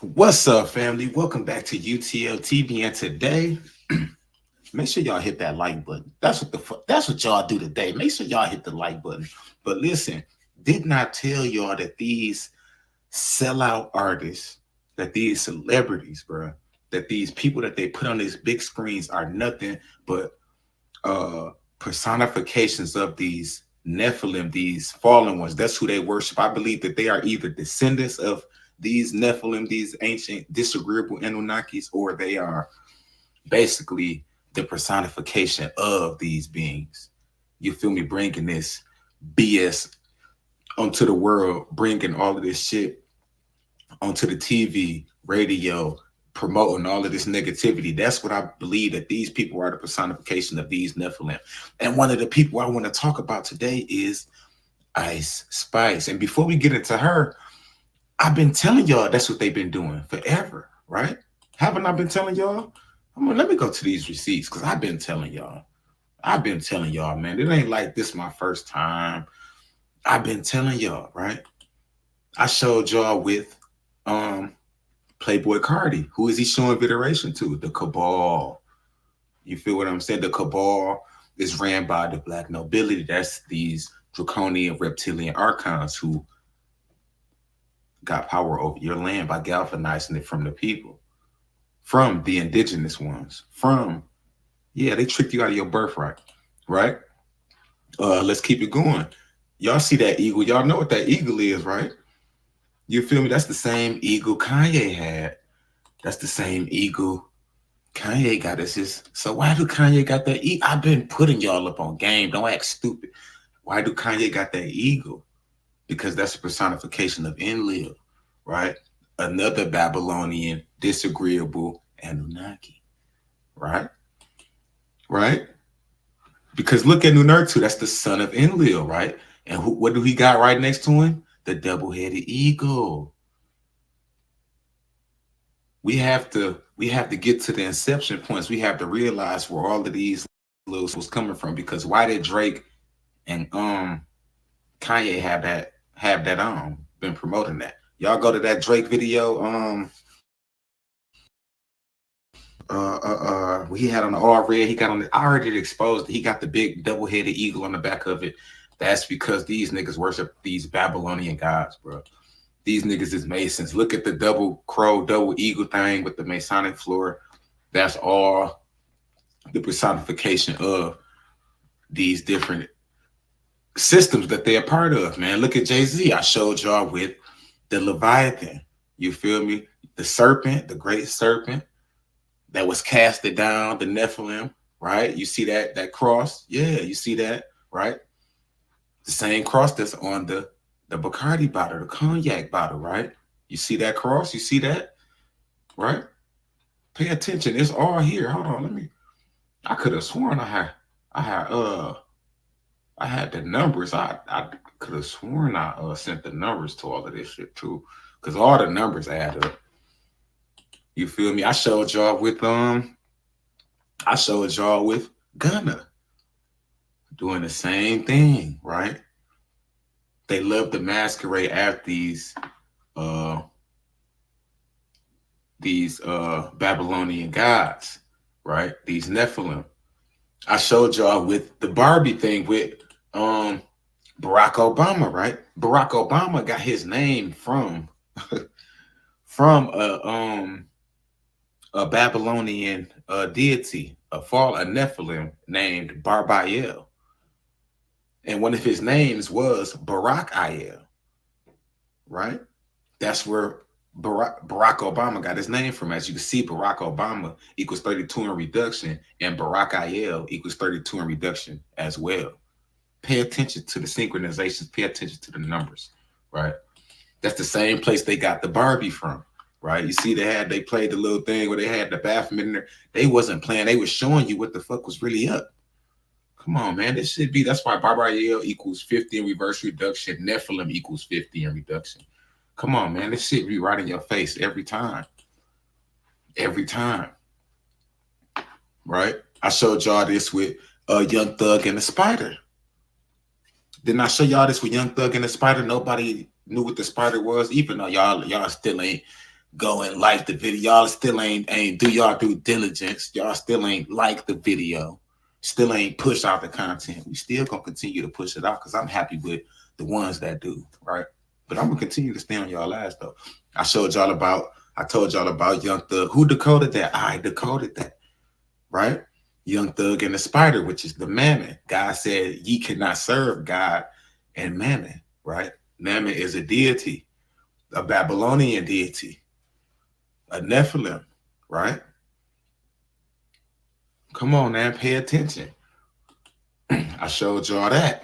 What's up, family? Welcome back to UTL TV. And today, make sure y'all hit that like button. That's what y'all do today. Make sure y'all hit the like button. But listen, did not tell y'all that these sellout artists, that these celebrities, bro, that these people that they put on these big screens are nothing but personifications of these Nephilim, these fallen ones. That's who they worship. I believe that they are either descendants of these Nephilim, these ancient disagreeable Anunnakis, or they are basically the personification of these beings. You feel me? Bringing this BS onto the world, bringing all of this shit onto the TV, radio, promoting all of this negativity. That's what I believe, that these people are the personification of these Nephilim. And one of the people I want to talk about today is Ice Spice. And before we get into her, I've been telling y'all that's what they've been doing forever, right? Haven't I been telling y'all? Let me go to these receipts because I've been telling y'all. I've been telling y'all, man. It ain't like this my first time. I've been telling y'all, right? I showed y'all with Playboy Cardi. Who is he showing veneration to? The cabal. You feel what I'm saying? The cabal is ran by the black nobility. That's these draconian reptilian archons who got power over your land by galvanizing it from the people, from the indigenous ones, they tricked you out of your birthright, right? Let's keep it going. Y'all see that eagle? Y'all know what that eagle is, right? You feel me? That's the same eagle Kanye had. That's the same eagle Kanye got. So why do Kanye got that eagle? I've been putting y'all up on game. Don't act stupid. Why do Kanye got that eagle? Because that's a personification of Enlil, right? Another Babylonian disagreeable Anunnaki, right? Right? Because look at Nunurtu, that's the son of Enlil, right? And what do he got right next to him? The double-headed eagle. We have to get to the inception points. We have to realize where all of these little was coming from. Because why did Drake and Kanye have that been promoting that? Y'all go to that Drake video, he had on the all red. He got on the, I already exposed. He got the big double-headed eagle on the back of it. That's because these niggas worship these Babylonian gods, bro. These niggas is Masons. Look at the double crow, double eagle thing with the Masonic floor. That's all the personification of these different systems that they're a part of, man. Look at Jay-Z. I showed y'all with the Leviathan. You feel me? The serpent, the great serpent that was casted down, the Nephilim, right? You see that cross? Yeah, you see that, right? The same cross that's on the Bacardi bottle, the cognac bottle, right? You see that cross? You see that, right? Pay attention. It's all here. Hold on, I could have sworn I had the numbers. I could have sworn I sent the numbers to all of this shit too, because all the numbers add up. You feel me? I showed y'all with Gunna doing the same thing, right? They love to masquerade as these Babylonian gods, right? These Nephilim. I showed y'all with the Barbie thing with Barack Obama, right? Barack Obama got his name from from a Babylonian deity, a Nephilim named Barbael. And one of his names was Barack, right? That's where Barack Obama got his name from. As you can see, Barack Obama equals 32 in reduction, and Barack equals 32 in reduction as well. Pay attention to the synchronizations, pay attention to the numbers, right? That's the same place they got the Barbie from, right? You see, they played the little thing where they had the bathroom in there. They wasn't playing, they was showing you what the fuck was really up. Come on, man. This should be, that's why Barbael equals 50 in reverse reduction, Nephilim equals 50 in reduction. Come on, man. This shit be right in your face every time. Every time. Right? I showed y'all this with Young Thug and the Spider. Didn't I show y'all this with Young Thug and the Spider? Nobody knew what the spider was, even though y'all still ain't go and like the video. Y'all still ain't do y'all due diligence. Y'all still ain't like the video. Still ain't push out the content. We still gonna continue to push it out because I'm happy with the ones that do, right? But I'm gonna continue to stay on y'all ass though. I told y'all about Young Thug. Who decoded that? I decoded that, right? Young Thug and the Spider, which is the Mammon. God said ye cannot serve God and Mammon, right? Mammon is a deity, a Babylonian deity, a Nephilim, right? Come on, man, pay attention. I showed y'all that.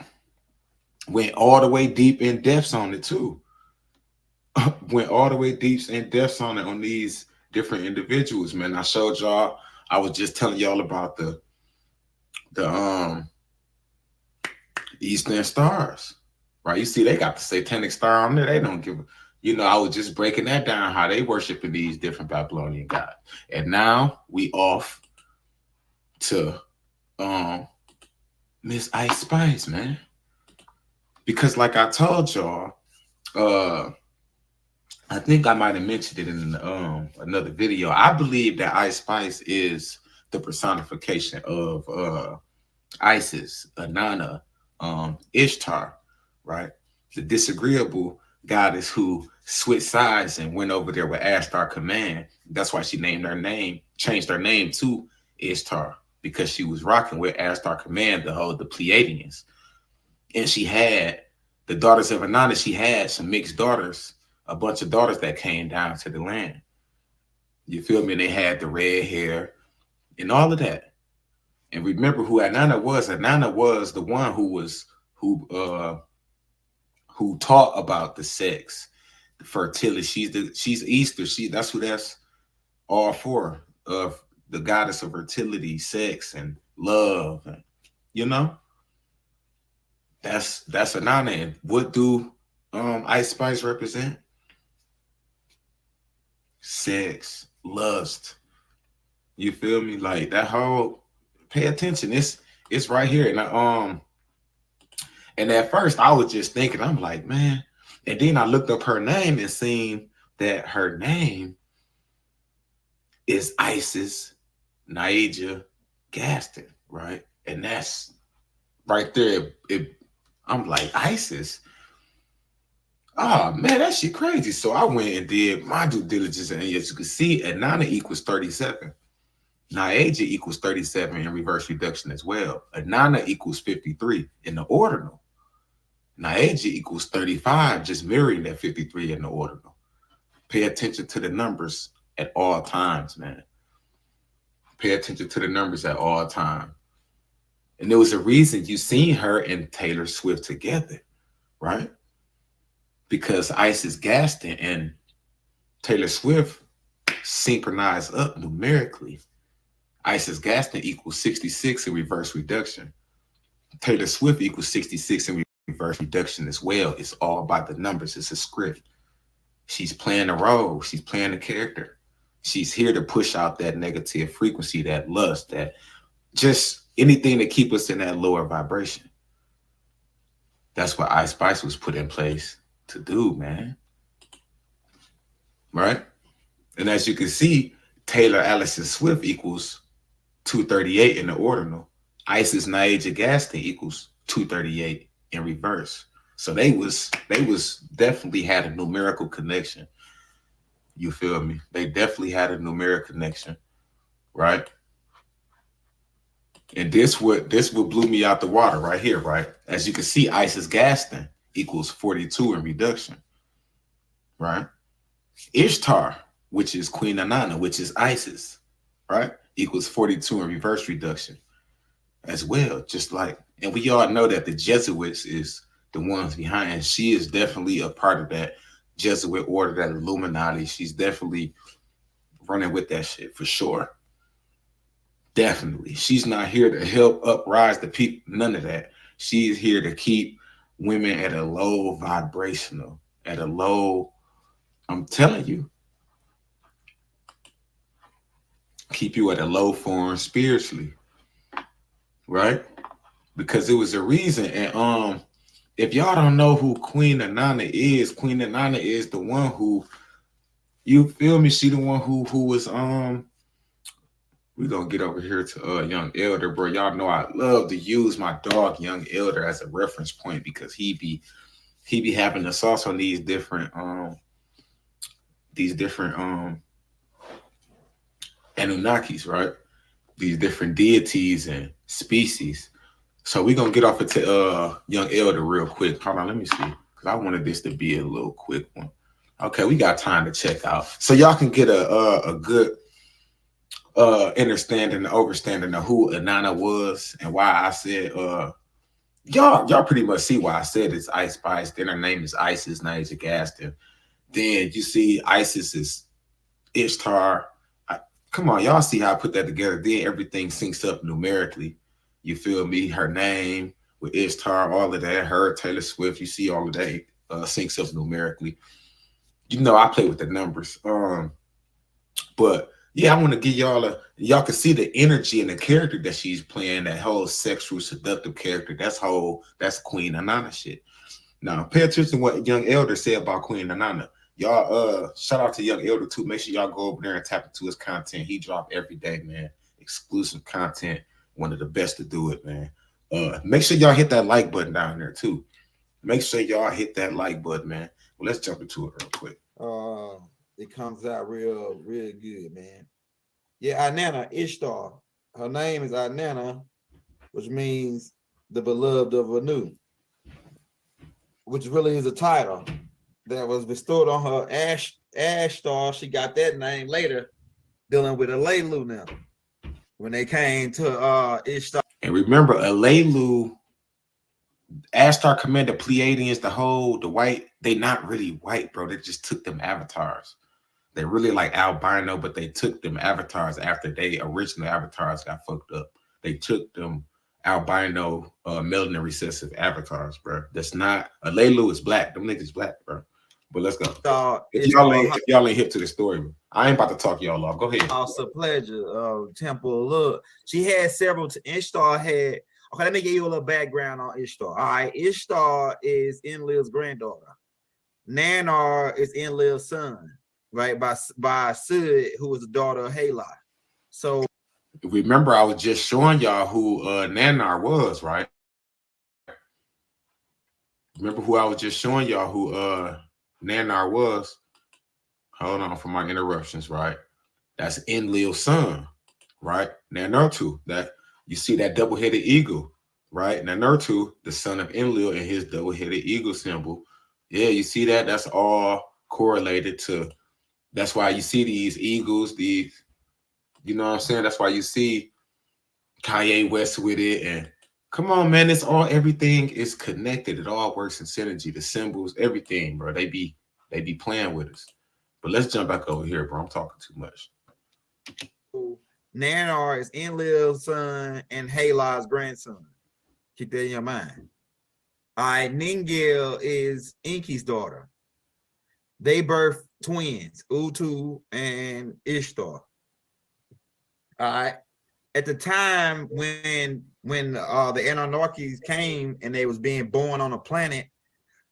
Went all the way deep in depths on it too. Went all the way deep in depths on it on these different individuals, man. I showed y'all. I was just telling y'all about the Eastern Stars, right? You see, they got the Satanic Star on there. They don't give a, I was just breaking that down, how they worshiping these different Babylonian gods. And now we off to Miss Ice Spice, man. Because like I told y'all, I think I might have mentioned it in another video. I believe that Ice Spice is the personification of Isis, Inanna, Ishtar, right? The disagreeable goddess who switched sides and went over there with Ashtar Command. That's why she changed her name to Ishtar, because she was rocking with Ashtar Command, the Pleiadians. And she had the daughters of Inanna. She had some mixed daughters, a bunch of daughters that came down to the land. You feel me? And they had the red hair and all of that. And remember who Inanna was. Inanna was the one who taught about the sex, the fertility. She's Easter. That's who that's all for, of the goddess of fertility, sex, and love. And that's Inanna. And what do Ice Spice represent? Sex, lust. You feel me? Like that whole, pay attention. It's right here. And at first I was just thinking, I'm like, man. And then I looked up her name and seen that her name is Isis Naija Gaston, right? And that's right there. I'm like, Isis? Oh man, that shit crazy. So I went and did my due diligence, and as you can see, Inanna equals 37. Naija equals 37 in reverse reduction as well. Inanna equals 53 in the ordinal. Naija equals 35, just mirroring that 53 in the ordinal. Pay attention to the numbers at all times, man. Pay attention to the numbers at all times. And there was a reason you seen her and Taylor Swift together, right? Because Isis Gaston and Taylor Swift synchronized up numerically. Isis Gaston equals 66 in reverse reduction. Taylor Swift equals 66 in reverse reduction as well. It's all about the numbers. It's a script. She's playing a role. She's playing a character. She's here to push out that negative frequency, that lust, that just anything to keep us in that lower vibration. That's what Ice Spice was put in place to do, man. Right? And as you can see, Taylor Allison Swift equals 238 in the ordinal. Isis Naija Gaston equals 238 in reverse. So they was definitely had a numerical connection. You feel me? They definitely had a numeric connection, right? And this what blew me out the water right here, right? As you can see, Isis Gaston equals 42 in reduction, right? Ishtar, which is Queen Inanna, which is Isis, right, equals 42 in reverse reduction as well. Just like, and we all know that the Jesuits is the ones behind. She is definitely a part of that Jesuit order, that Illuminati. She's definitely running with that shit for sure. Definitely. She's not here to help uprise the people, none of that. She is here to keep women at a low vibrational, at a low, I'm telling you, keep you at a low form spiritually, right? Because it was a reason. And if y'all don't know who Queen Inanna is the one who You feel me? She the one who was we gonna get over here to Young Elder, bro. Y'all know I love to use my dog Young Elder as a reference point because he be having the sauce on these different Anunnakis, right? These different deities and species. So we gonna get off into Young Elder real quick. Hold on, let me see. Cause I wanted this to be a little quick one. Okay, we got time to check out. So y'all can get a good understanding, overstanding of who Anana was and why I said y'all pretty much see why I said it's Ice Spice. Then her name is Isis, Naja Gaston. Then you see Isis is Ishtar. Come on, y'all see how I put that together. Then everything syncs up numerically. You feel me? Her name with Ishtar, all of that. Her, Taylor Swift, you see all of that syncs up numerically. You know, I play with the numbers. But yeah, I want to give y'all can see the energy and the character that she's playing, that whole sexual seductive character. That's Queen Anana shit. Now pay attention to what Young Elder said about Queen Anana. Y'all shout out to Young Elder too. Make sure y'all go over there and tap into his content. He drop every day, man. Exclusive content. One of the best to do it, man. Make sure y'all hit that like button down there too. Make sure y'all hit that like button, man. Well, let's jump into it real quick. It comes out real good, man. Yeah, Inanna, Ishtar. Her name is Inanna, which means the beloved of Anu, which really is a title that was bestowed on her. Ashtar, she got that name later, dealing with Alelu now. When they came to Ishtar. And remember, Alelu, Ashtar Commander, Pleiadians, the white, they not really white, bro. They just took them avatars. They really like albino, but they took them avatars after they original avatars got fucked up. They took them albino, melanin recessive avatars, bro. That's not Alelu is black. Them niggas black, bro. But let's go. If y'all ain't hip to the story, I ain't about to talk y'all off. Go ahead. Also, pleasure. Temple. Look, she had several. Ishtar had. Okay, let me give you a little background on Ishtar. All right, Ishtar is Enlil's granddaughter. Nanar is Enlil's son, right? By Sud, who was the daughter of Halai. So remember, I was just showing y'all who Nanar was, right? Remember who I was just showing y'all who Nanar was? Hold on for my interruptions, right? That's Enlil's son, right? Nanurtu, that you see that double-headed eagle, right? Nanurtu, the son of Enlil, and his double-headed eagle symbol. Yeah, you see that? That's all correlated to. That's why you see these eagles, these, you know what I'm saying? That's why you see Kanye West with it. And come on, man, it's all, everything is connected. It all works in synergy. The symbols, everything, bro. They be playing with us. But let's jump back over here, bro. I'm talking too much. Nanar is Enlil's son and Halai's grandson. Keep that in your mind. All right, Ningil is Enki's daughter. They birthed twins, Utu and Ishtar. All right. At the time when the Anunnakis came and they was being born on a planet,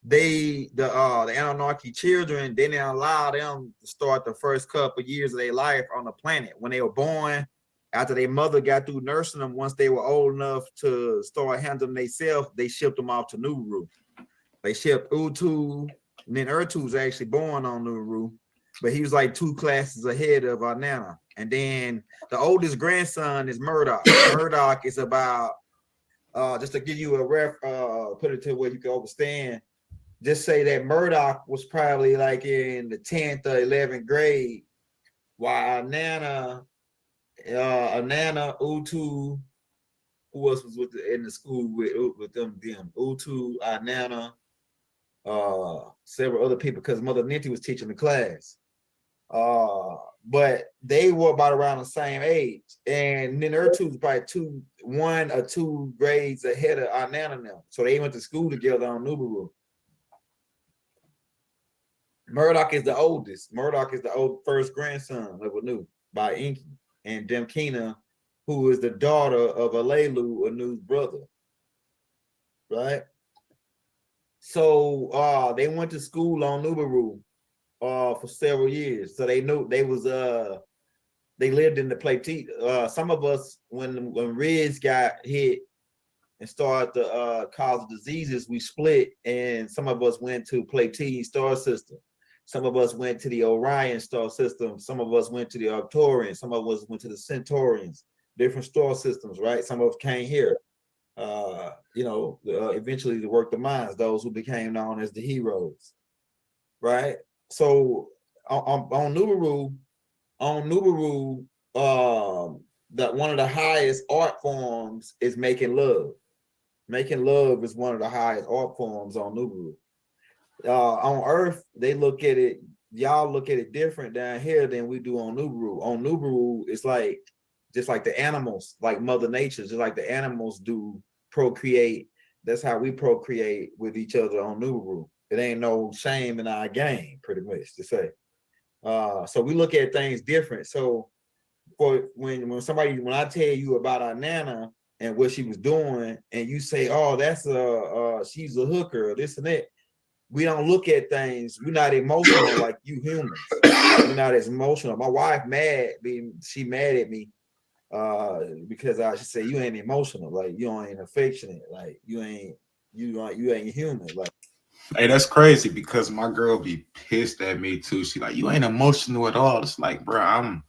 the Anunnaki children, they didn't allow them to start the first couple of years of their life on the planet. When they were born, after their mother got through nursing them, once they were old enough to start handling themselves, they shipped them off to Nuru. They shipped Utu, and then Urtu was actually born on Nuru, but he was like 2 classes ahead of Nana. And then the oldest grandson is Murdoch. Murdoch is about, just to give you a put it to where you can understand, just say that Murdoch was probably like in the 10th or 11th grade, while Nana, Utu, who else was in the school with them? Utu, Nana, several other people, because Mother Ninti was teaching the class. But they were about around the same age, and then Urtu was probably 1 or 2 grades ahead of Nana now. So they went to school together on Nubaru. Murdoch is the oldest. Murdoch is the first grandson of Anu by Enki, and Demkina, who is the daughter of Alelu, Anu's brother. Right? So they went to school on Nubaru, for several years. So they knew they lived in the Plateau. Some of us, when Riz got hit and started to cause diseases, we split, and some of us went to Plateau star system. Some of us went to the Orion star system. Some of us went to the Arcturians. Some of us went to the Centaurians. Different star systems, right? Some of us came here. Eventually to work the mines, those who became known as the heroes, right? So on Nubaru, that one of the highest art forms is making love. Making love is one of the highest art forms on Nubaru. On Earth, they look at it, y'all look at it different down here than we do on Nubaru. On Nubaru, it's like just like the animals, like Mother Nature, just like the animals do procreate. That's how we procreate with each other on Nubaru. It ain't no shame in our game, pretty much to say. So we look at things different. So for when I tell you about our Nana and what she was doing, and you say, "Oh, that's she's a hooker," or this and that, we don't look at things. We're not emotional like you humans. We're not as emotional. My wife she mad at me because I should say you ain't emotional, like you ain't affectionate, like you ain't human, like. Hey, that's crazy because my girl be pissed at me too. She like, you ain't emotional at all. It's like, bro, I'm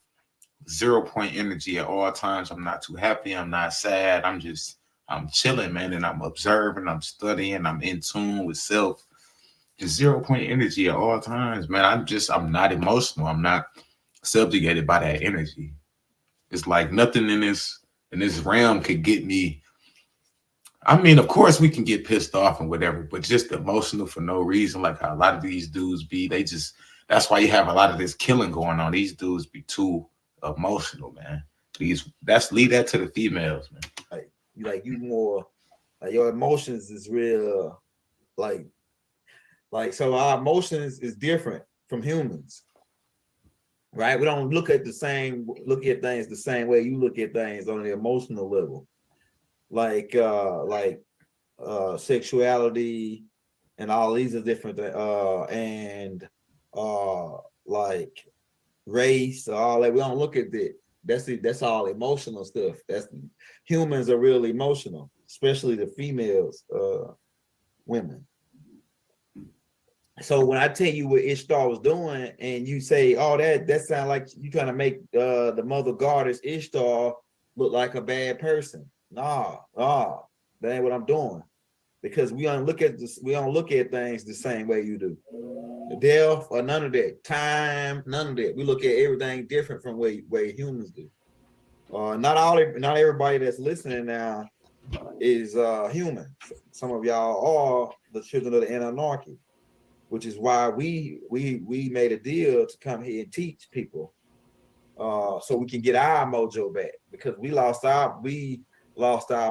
0 point energy at all times. I'm not too happy. I'm not sad. I'm chilling, man, and I'm observing. I'm studying. I'm in tune with self. Just 0 point energy at all times, man. I'm not emotional. I'm not subjugated by that energy. It's like nothing in this realm could get me. I mean, of course we can get pissed off and whatever, but just emotional for no reason, like how a lot of these dudes be. That's why you have a lot of this killing going on. These dudes be too emotional, man. That's leave that to the females, man. You more like your emotions is real, like so our emotions is different from humans, right? We don't look at things the same way you look at things on the emotional level, like sexuality and all these are different and like race, all that. We don't look at that. That's all emotional stuff. That's humans are really emotional, especially the females, women. So when I tell you what Ishtar was doing, and you say, "Oh, that sounds like you trying to make the mother goddess Ishtar look like a bad person," nah, that ain't what I'm doing. Because we don't look at this, we don't look at things the same way you do. Death or none of that, time, none of that. We look at everything different from way humans do. Not everybody that's listening now is human. Some of y'all are the children of the Anunnaki, which is why we made a deal to come here and teach people, so we can get our mojo back, because we lost our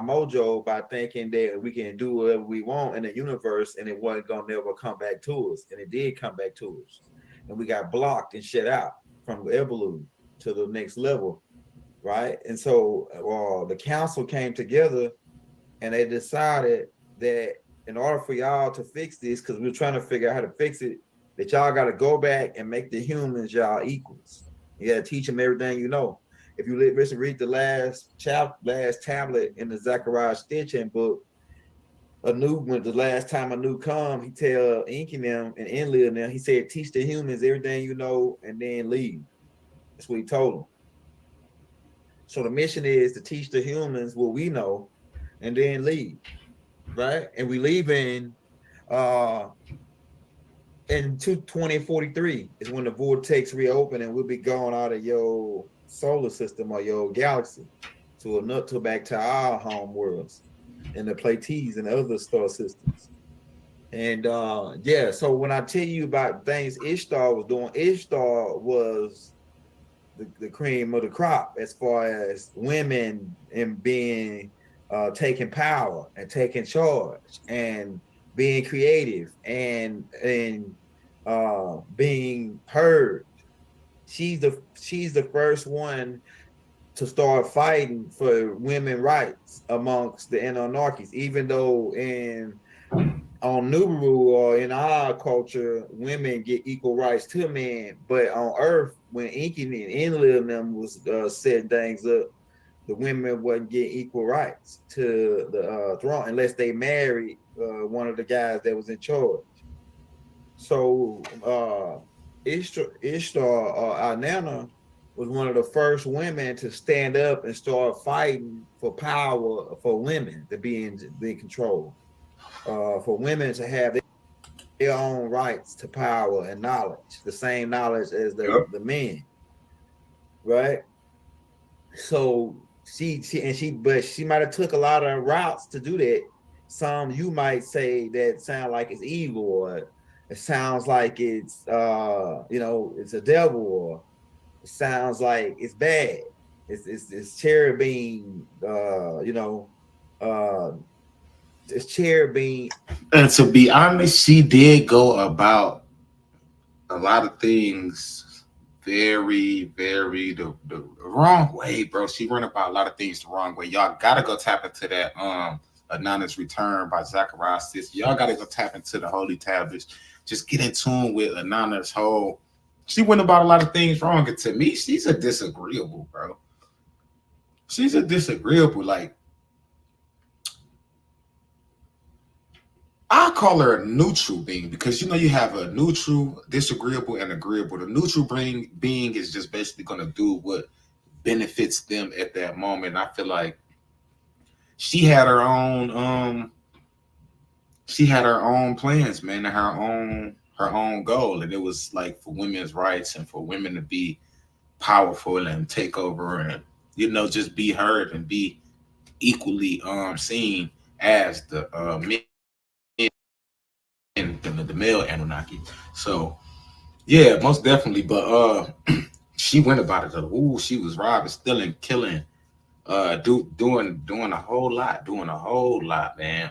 mojo by thinking that we can do whatever we want in the universe and it wasn't gonna never come back to us, and it did come back to us, and we got blocked and shut out from Evolution to the next level, right? And so the council came together and they decided that in order for y'all to fix this, because we are trying to figure out how to fix it, that y'all got to go back and make the humans y'all equals. You got to teach them everything you know. If you read the last tablet in the Zechariah Stitching book, when the last time Anu come, he tell Inky them and Enlil now, he said, teach the humans everything you know and then leave. That's what he told them. So the mission is to teach the humans what we know and then leave, right? And we leave uh in 2043 is when the vortex reopen and we'll be going out of your solar system or your galaxy to back to our home worlds and the Pleiades and the other star systems. And yeah, so when I tell you about things Ishtar was doing, Ishtar was the cream of the crop as far as women and being taking power and taking charge and being creative and being heard. She's the first one to start fighting for women rights amongst the Anunnakis, even though in on Nubaru or in our culture, women get equal rights to men, but on Earth, when Inky and Enlil and them was setting things up, the women wasn't getting equal rights to the throne unless they married one of the guys that was in charge. So Ishtar or Inanna was one of the first women to stand up and start fighting for power for women to be in control, for women to have their own rights to power and knowledge, the same knowledge as Yep. the men, right? So but she might have took a lot of routes to do that. Some you might say that sound like it's evil, or it sounds like it's it's a devil, or it sounds like it's bad. It's cherubim, uh it's cherubim. And to be honest, she did go about a lot of things very, very the wrong way, bro. She run about a lot of things the wrong way. Y'all gotta go tap into that Anonymous Return by Zachariah Sis. Y'all gotta go tap into the Holy Tablets. Just get in tune with Anonymous whole. She went about a lot of things wrong. And to me, she's a disagreeable, bro. She's a disagreeable, like I call her a neutral being because you know you have a neutral, disagreeable, and agreeable. The neutral being is just basically gonna do what benefits them at that moment. I feel like she had her own she had her own plans, man, and her own goal. And it was like for women's rights and for women to be powerful and take over and just be heard and be equally seen as the the male Anunnaki. So yeah, most definitely. But she went about it. Ooh, she was robbing, stealing, killing, doing a whole lot, man.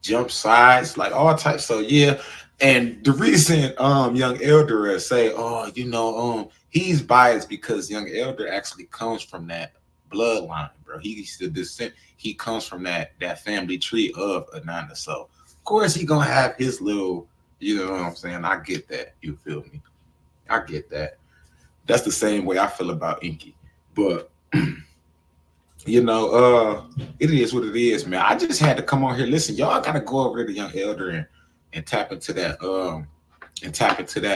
Jump sides, like all types. So yeah, and the reason young elder say, oh, he's biased because young elder actually comes from that bloodline, bro. He's the descent. He comes from that family tree of Ananda. So of course he gonna have his little, you know what I'm saying. I get that. You feel me? I get that. That's the same way I feel about Inky, but it is what it is, man. I just had to come on here. Listen, y'all gotta go over to the young elder and tap into that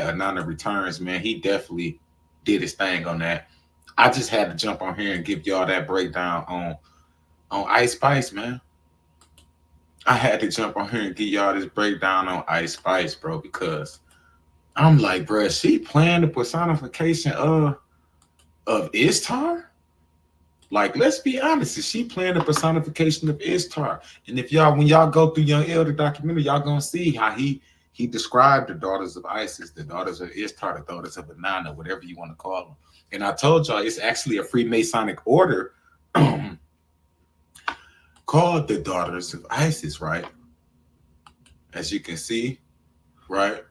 Ananda Returns, man. He definitely did his thing on that. I just had to jump on here and give y'all that breakdown on Ice Spice, man. I had to jump on here and give y'all this breakdown on Ice Spice, bro, because I'm like, bro, she playing the personification of Ishtar? Like, let's be honest, is she playing the personification of Ishtar? And if when y'all go through Young Elder documentary, y'all gonna see how he described the daughters of Isis, the daughters of Ishtar, the daughters of Inanna, whatever you want to call them. And I told y'all it's actually a Freemasonic order called the Daughters of Isis, right? As you can see, right?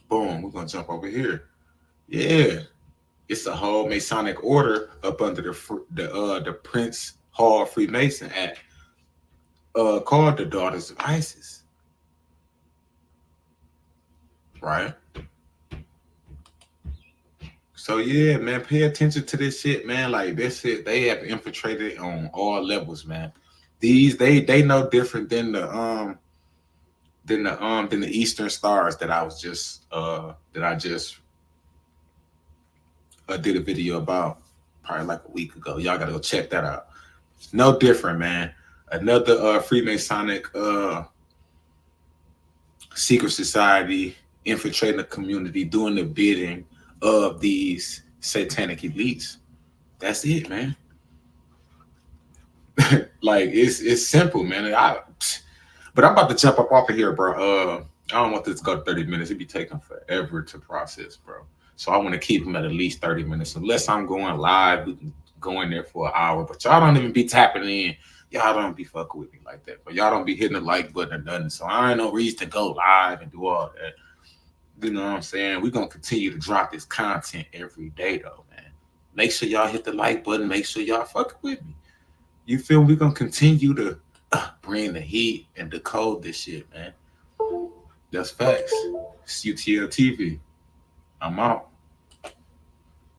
Boom, we're gonna jump over here. Yeah, it's a whole Masonic order up under the Prince Hall Freemason Act, called the Daughters of Isis, right? So yeah, man, pay attention to this shit, man. Like this shit, they have infiltrated on all levels, man. These they know different than the Eastern Stars that I just did a video about probably like a week ago. Y'all gotta go check that out. No different, man. Another Freemasonic secret society infiltrating the community, doing the bidding of these satanic elites. That's it, man. Like it's simple, man. But I'm about to jump up off of here, bro. I don't want this to go to 30 minutes. It'd be taking forever to process, bro. So I want to keep them at least 30 minutes. Unless I'm going live, we can go in there for an hour. But y'all don't even be tapping in. Y'all don't be fucking with me like that. But y'all don't be hitting the like button or nothing. So I ain't no reason to go live and do all that. You know what I'm saying? We're gonna continue to drop this content every day though, man. Make sure y'all hit the like button. Make sure y'all fucking with me. You feel me? We're gonna continue to bring the heat and decode this shit, man. That's facts. It's UTL TV. I'm out.